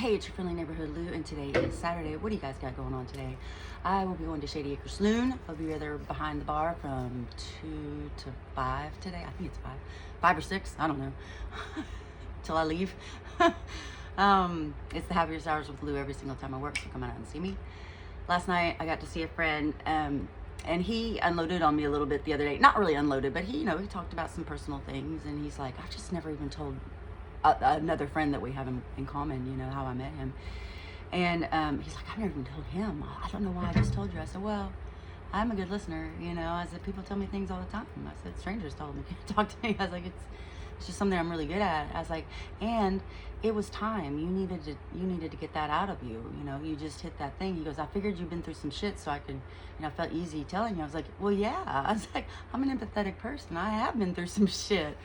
Hey, it's your friendly neighborhood Lou, and today is Saturday. What do you guys got going on today? I will be going to Shady Acre Saloon. I'll be there behind the bar from 2 to 5 today. I think it's 5. 5 or 6, I don't know. Till I leave. It's the happiest hours with Lou every single time I work, so come out and see me. Last night, I got to see a friend, and he unloaded on me a little bit the other day. Not really unloaded, but he talked about some personal things, and he's like, I've just never even told another friend that we have in common, how I met him. And he's like, I've never even told him. I don't know why I just told you. I said, well, I'm a good listener, I said, people tell me things all the time. I said, strangers told me, talk to me. I was like, it's just something I'm really good at. I was like, and it was time. You needed to get that out of you. You just hit that thing. He goes, I figured you've been through some shit, so I could, I felt easy telling you. I was like, well, yeah. I was like, I'm an empathetic person. I have been through some shit.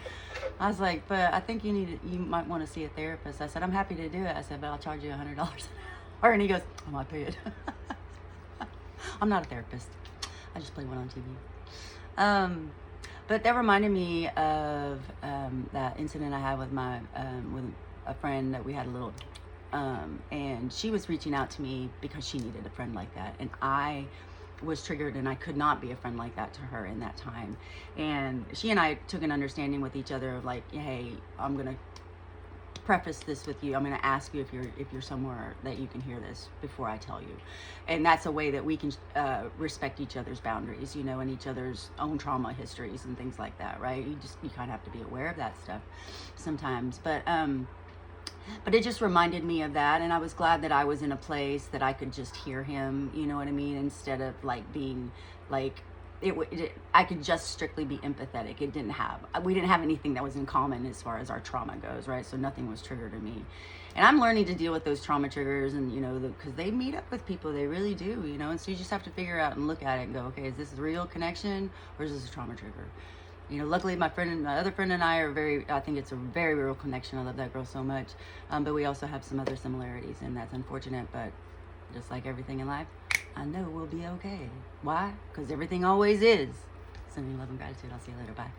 I was like, but I think you might want to see a therapist. I said, I'm happy to do it. I said, but I'll charge you $100 an hour. And he goes, oh, I pay it. I'm not a therapist. I just play one on TV. But that reminded me of that incident I had with with a friend that we had a little, and she was reaching out to me because she needed a friend like that, and I was triggered, and I could not be a friend like that to her in that time. And she and I took an understanding with each other of like, hey, I'm gonna preface this with you. I'm going to ask you if you're somewhere that you can hear this before I tell you. And that's a way that we can respect each other's boundaries, and each other's own trauma histories and things like that, right? You kind of have to be aware of that stuff sometimes. But it just reminded me of that, and I was glad that I was in a place that I could just hear him, you know what I mean, instead of like being like I could just strictly be empathetic. We didn't have anything that was in common as far as our trauma goes, right? So nothing was triggered in me. And I'm learning to deal with those trauma triggers, and because they meet up with people, they really do, and so you just have to figure out and look at it and go, okay, is this a real connection or is this a trauma trigger? Luckily my other friend and I I think it's a very real connection. I love that girl so much. But we also have some other similarities, and that's unfortunate, but just like everything in life, I know we'll be okay. Why? Because everything always is. Sending love and gratitude. I'll see you later. Bye.